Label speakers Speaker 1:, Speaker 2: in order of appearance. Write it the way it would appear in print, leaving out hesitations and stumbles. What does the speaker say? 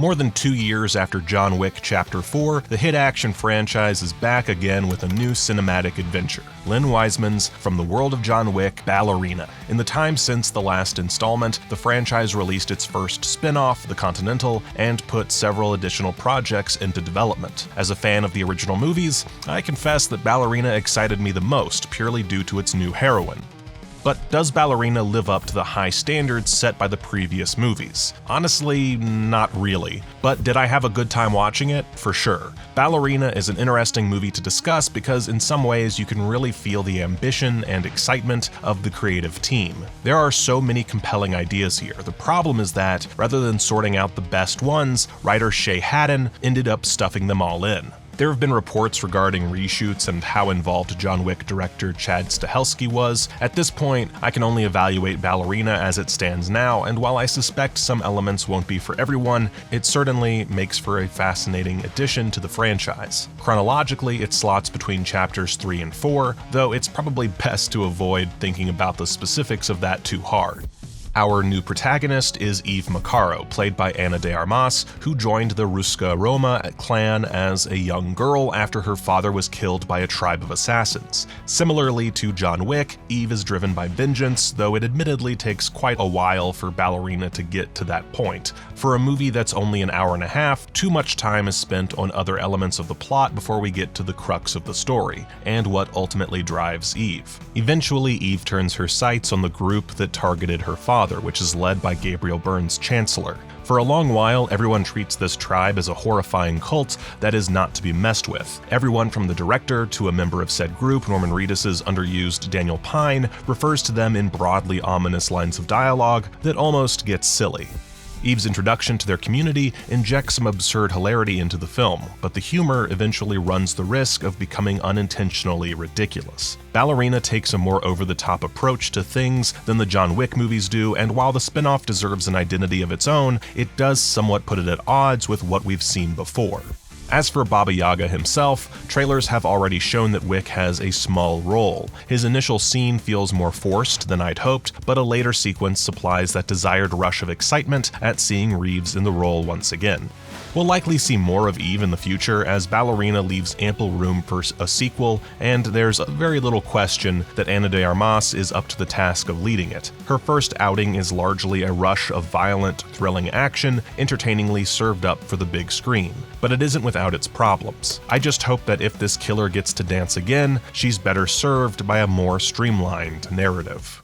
Speaker 1: More than 2 years after John Wick Chapter 4, the hit action franchise is back again with a new cinematic adventure, Len Wiseman's From the World of John Wick, Ballerina. In the time since the last installment, the franchise released its first spin-off, The Continental, and put several additional projects into development. As a fan of the original movies, I confess that Ballerina excited me the most, purely due to its new heroine. But does Ballerina live up to the high standards set by the previous movies? Honestly, not really. But did I have a good time watching it? For sure. Ballerina is an interesting movie to discuss because in some ways you can really feel the ambition and excitement of the creative team. There are so many compelling ideas here. The problem is that, rather than sorting out the best ones, writer Shay Haddon ended up stuffing them all in. There have been reports regarding reshoots and how involved John Wick director Chad Stahelski was. At this point, I can only evaluate Ballerina as it stands now, and while I suspect some elements won't be for everyone, it certainly makes for a fascinating addition to the franchise. Chronologically, it slots between chapters 3 and 4, though it's probably best to avoid thinking about the specifics of that too hard. Our new protagonist is Eve Macarro, played by Ana de Armas, who joined the Ruska Roma clan as a young girl after her father was killed by a tribe of assassins. Similarly to John Wick, Eve is driven by vengeance, though it admittedly takes quite a while for Ballerina to get to that point. For a movie that's only an hour and a half, too much time is spent on other elements of the plot before we get to the crux of the story, and what ultimately drives Eve. Eventually, Eve turns her sights on the group that targeted her father, which is led by Gabriel Byrne's Chancellor. For a long while, everyone treats this tribe as a horrifying cult that is not to be messed with. Everyone from the director to a member of said group, Norman Reedus' underused Daniel Pine, refers to them in broadly ominous lines of dialogue that almost get silly. Eve's introduction to their community injects some absurd hilarity into the film, but the humor eventually runs the risk of becoming unintentionally ridiculous. Ballerina takes a more over-the-top approach to things than the John Wick movies do, and while the spin-off deserves an identity of its own, it does somewhat put it at odds with what we've seen before. As for Baba Yaga himself, trailers have already shown that Wick has a small role. His initial scene feels more forced than I'd hoped, but a later sequence supplies that desired rush of excitement at seeing Reeves in the role once again. We'll likely see more of Eve in the future, as Ballerina leaves ample room for a sequel, and there's very little question that Ana de Armas is up to the task of leading it. Her first outing is largely a rush of violent, thrilling action, entertainingly served up for the big screen. But it isn't without its problems. I just hope that if this killer gets to dance again, she's better served by a more streamlined narrative.